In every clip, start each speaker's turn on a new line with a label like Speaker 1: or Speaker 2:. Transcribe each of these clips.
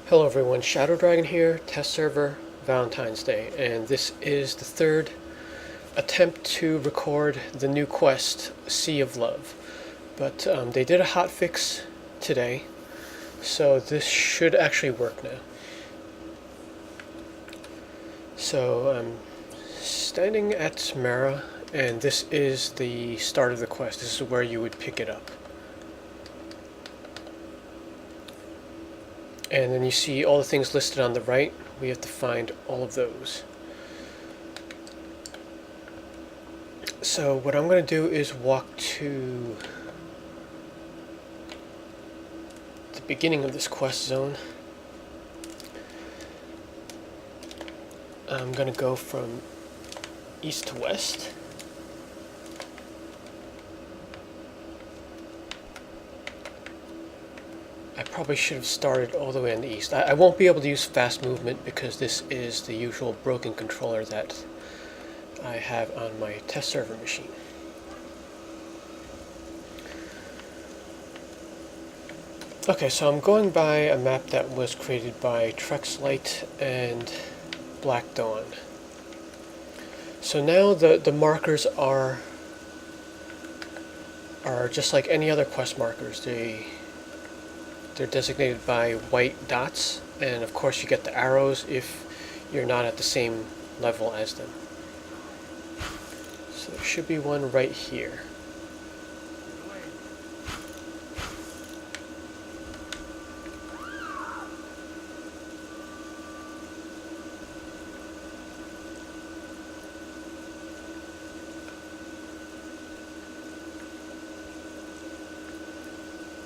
Speaker 1: Hello everyone, Shadow Dragon here, test server, Valentine's Day, and this is the third attempt to record the new quest, Sea of Love. But they did a hotfix today, so this should actually work now. So I'm standing at Mera, and this is the start of the quest. This is where you would pick it up. And then you see all the things listed on the right. We have to find all of those. So what I'm going to do is walk to the beginning of this quest zone. I'm going to go from east to west. I probably should have started all the way on the east. I won't be able to use fast movement because this is the usual broken controller that I have on my test server machine. Okay, so I'm going by a map that was created by Trexlight and Black Dawn. So now the markers are just like any other quest markers. They're designated by white dots, and of course you get the arrows if you're not at the same level as them. So there should be one right here.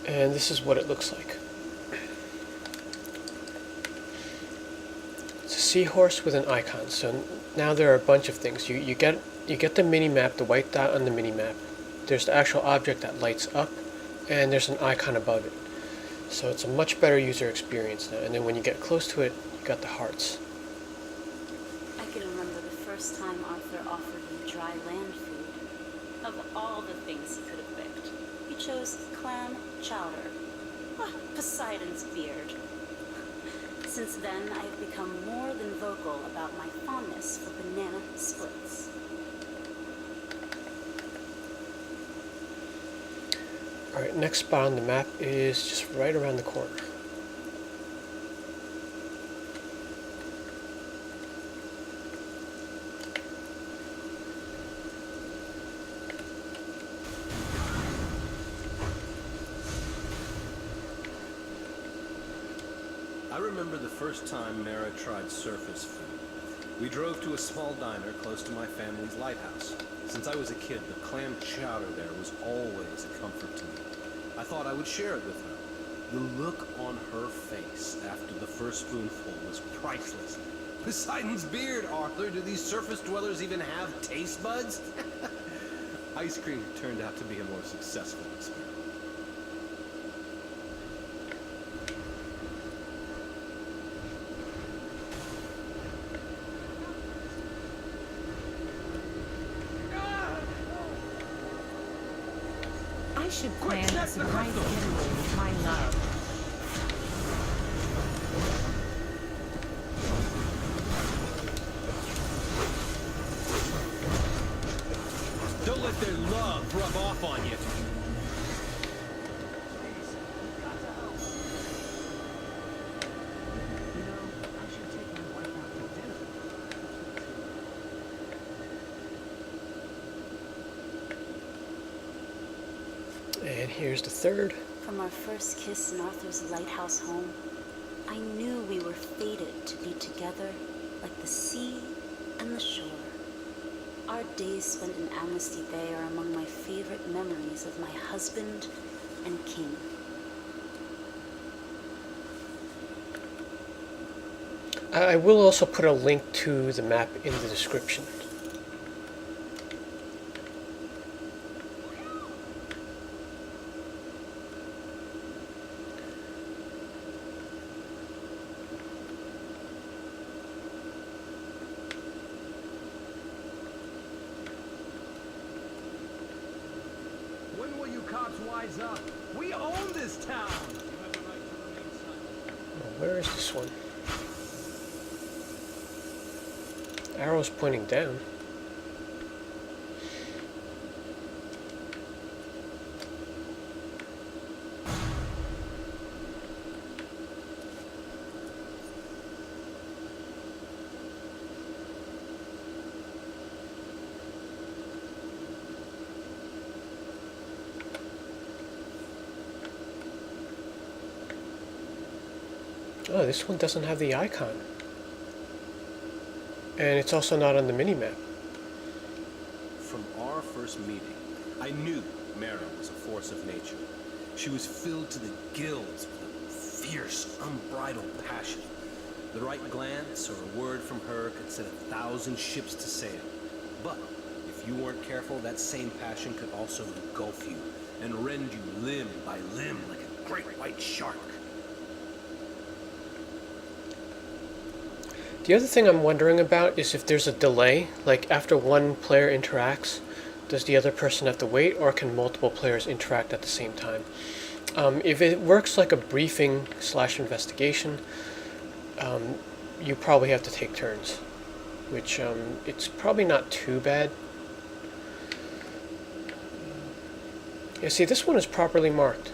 Speaker 1: And this is what it looks like. It's a seahorse with an icon. So now there are a bunch of things. You get the mini map, the white dot on the mini map. There's the actual object that lights up, and there's an icon above it. So it's a much better user experience now. And then when you get close to it, you got the hearts.
Speaker 2: I can remember the first time Arthur offered me dry land food. Of all the things he could have picked, he chose clam chowder. Ah, Poseidon's beard. Since then, I have become more than vocal about my fondness for banana splits.
Speaker 1: Alright, next spot on the map is just right around the corner.
Speaker 3: I remember the first time Mera tried surface food. We drove to a small diner close to my family's lighthouse. Since I was a kid, the clam chowder there was always a comfort to me. I thought I would share it with her. The look on her face after the first spoonful was priceless. Poseidon's beard, Arthur! Do these surface dwellers even have taste buds? Ice cream turned out to be a more successful experiment.
Speaker 4: I should plan a surprise getaway with my love.
Speaker 3: Don't let their love rub off on you.
Speaker 1: And here's the third.
Speaker 2: From our first kiss in Arthur's lighthouse home, I knew we were fated to be together like the sea and the shore. Our days spent in Amnesty Bay are among my favorite memories of my husband and king.
Speaker 1: I will also put a link to the map in the description.
Speaker 3: When will you cops wise up? We own this town!
Speaker 1: Where is this one? Arrow's pointing down. Oh, this one doesn't have the icon. And it's also not on the mini-map.
Speaker 3: From our first meeting, I knew Mera was a force of nature. She was filled to the gills with a fierce, unbridled passion. The right glance or a word from her could set 1,000 ships to sail. But if you weren't careful, that same passion could also engulf you and rend you limb by limb like a great white shark.
Speaker 1: The other thing I'm wondering about is if there's a delay, like after one player interacts, does the other person have to wait, or can multiple players interact at the same time? If it works like a briefing / investigation, you probably have to take turns, which it's probably not too bad. Yeah, see, this one is properly marked.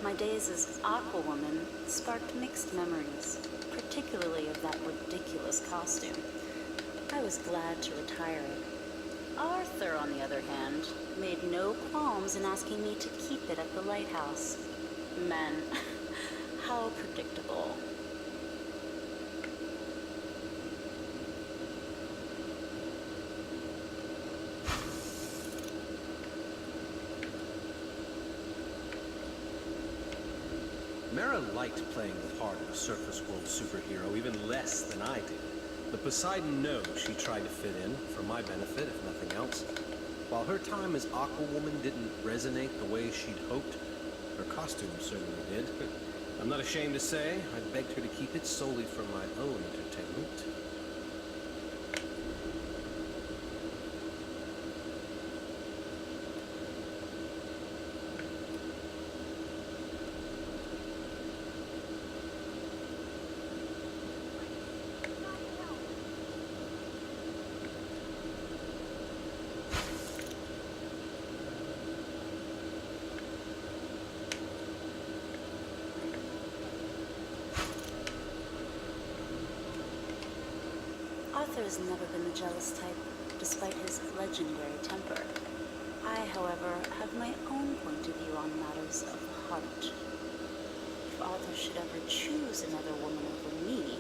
Speaker 2: My days as Aquaman sparked mixed memories, particularly of that ridiculous costume. I was glad to retire it. Arthur, on the other hand, made no qualms in asking me to keep it at the lighthouse. Men, how predictable.
Speaker 3: Mera liked playing the part of a surface world superhero even less than I did. But Poseidon knows she tried to fit in, for my benefit if nothing else. While her time as Aquawoman didn't resonate the way she'd hoped, her costume certainly did. I'm not ashamed to say, I begged her to keep it solely for my own entertainment.
Speaker 2: Arthur has never been the jealous type, despite his legendary temper. I, however, have my own point of view on matters of the heart. If Arthur should ever choose another woman over me,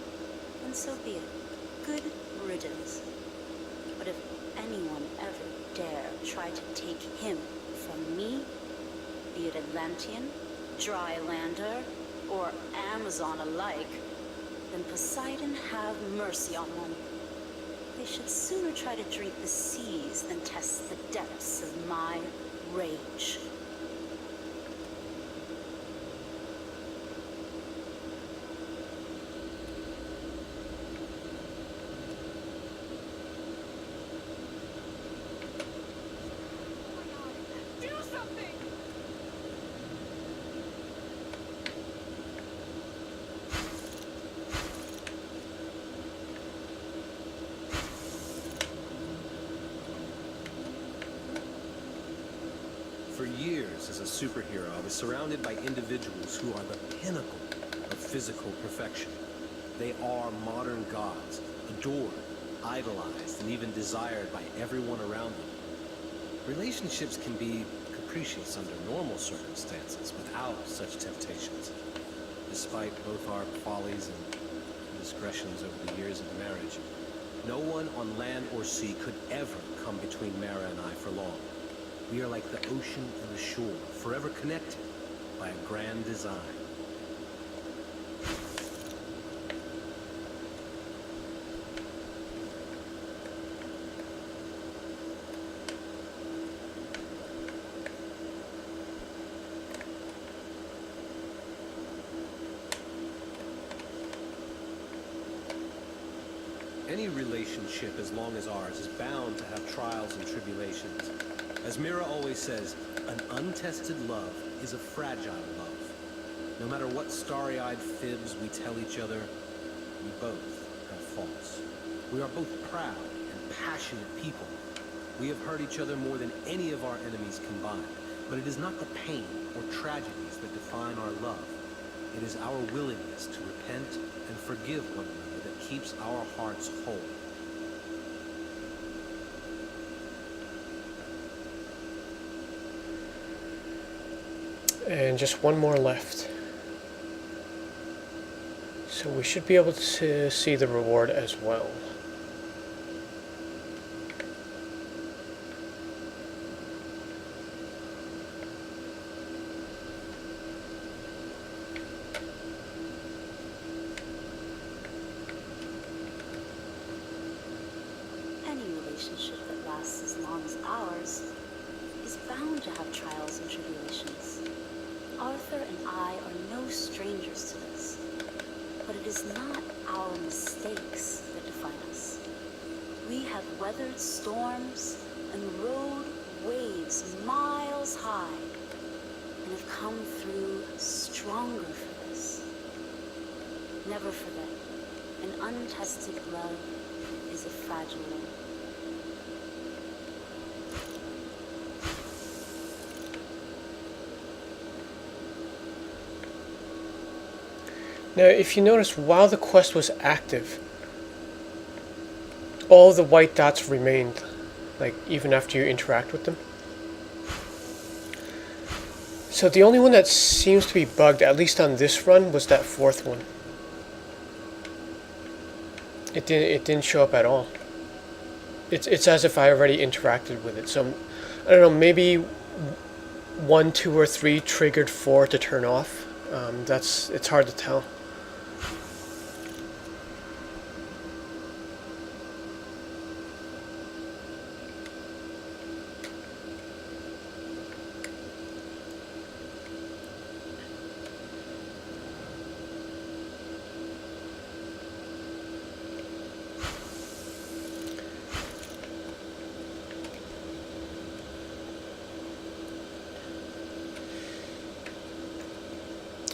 Speaker 2: then so be it. Good riddance. But if anyone ever dare try to take him from me, be it Atlantean, Drylander, or Amazon alike, then Poseidon have mercy on them. They should sooner try to drink the seas than test the depths of my rage.
Speaker 4: Do something!
Speaker 3: For years, as a superhero, I was surrounded by individuals who are the pinnacle of physical perfection. They are modern gods, adored, idolized, and even desired by everyone around them. Relationships can be capricious under normal circumstances without such temptations. Despite both our follies and indiscretions over the years of marriage, no one on land or sea could ever come between Mera and I for long. We are like the ocean and the shore, forever connected by a grand design. Any relationship as long as ours is bound to have trials and tribulations. As Mera always says, an untested love is a fragile love. No matter what starry-eyed fibs we tell each other, we both have faults. We are both proud and passionate people. We have hurt each other more than any of our enemies combined. But it is not the pain or tragedies that define our love. It is our willingness to repent and forgive one another that keeps our hearts whole.
Speaker 1: And just one more left. So we should be able to see the reward as well.
Speaker 2: Any relationship that lasts as long as ours is bound to have trials and tribulations. Arthur and I are no strangers to this, but it is not our mistakes that define us. We have weathered storms and rode waves miles high and have come through stronger for this. Never forget, an untested love is a fragile one.
Speaker 1: Now, if you notice, while the quest was active, all the white dots remained, like, even after you interact with them. So the only one that seems to be bugged, at least on this run, was that fourth one. It didn't show up at all. It's as if I already interacted with it. So, I don't know, maybe 1, 2, or 3 triggered 4 to turn off. It's hard to tell.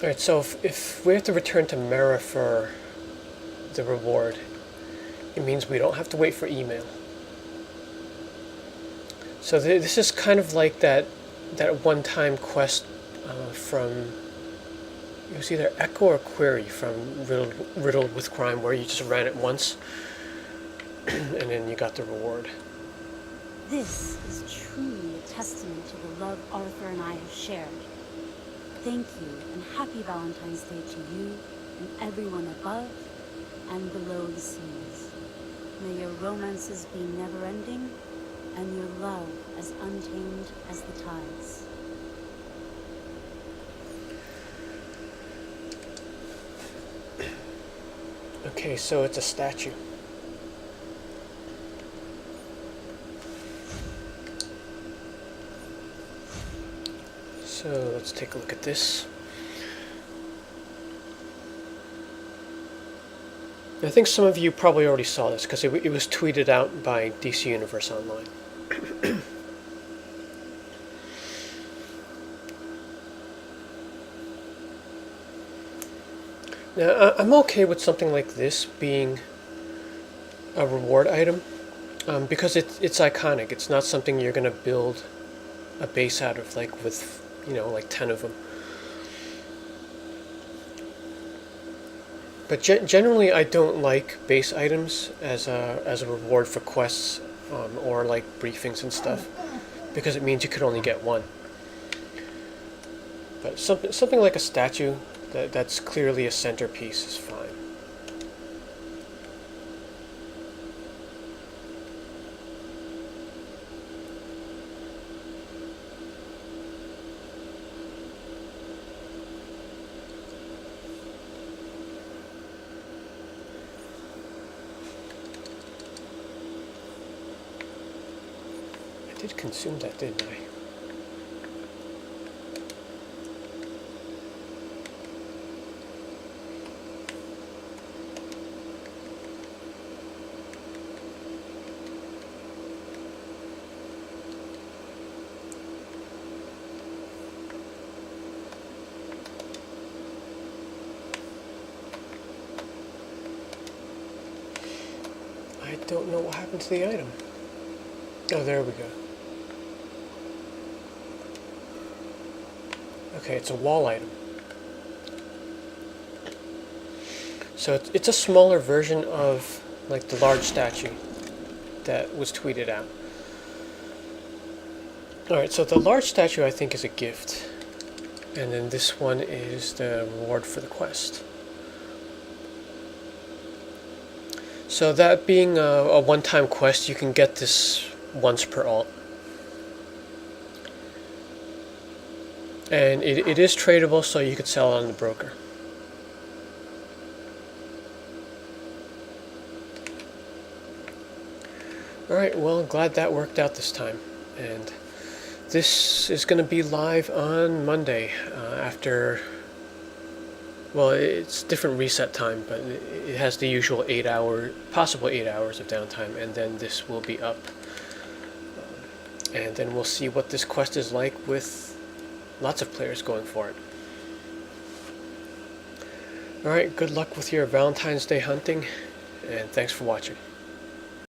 Speaker 1: Alright, so if we have to return to Mera for the reward, it means we don't have to wait for email. So this is kind of like that one-time quest from, it was either Echo or Query from Riddled with Crime, where you just ran it once, and then you got the reward.
Speaker 2: This is truly a testament to the love Arthur and I have shared. Thank you, and happy Valentine's Day to you and everyone above and below the seas. May your romances be never-ending, and your love as untamed as the tides.
Speaker 1: Okay, so it's a statue. So let's take a look at this. I think some of you probably already saw this because it was tweeted out by DC Universe Online. Now, I'm okay with something like this being a reward item because it's iconic. It's not something you're going to build a base out of, like with, like 10 of them. But generally, I don't like base items as a reward for quests or like briefings and stuff, because it means you could only get one. But something like a statue that's clearly a centerpiece is fine. I did consume that, didn't I? don't know what happened to the item. Oh, there we go. Okay, it's a wall item. So it's a smaller version of like the large statue that was tweeted out. Alright, so the large statue I think is a gift. And then this one is the reward for the quest. So that being a one-time quest, you can get this once per alt. And it is tradable, so you could sell it on the broker. Alright, well, glad that worked out this time. And this is going to be live on Monday after, well, it's different reset time, but it has the usual possible 8 hours of downtime, and then this will be up. And then we'll see what this quest is like with lots of players going for it. Alright, good luck with your Valentine's Day hunting, and thanks for watching.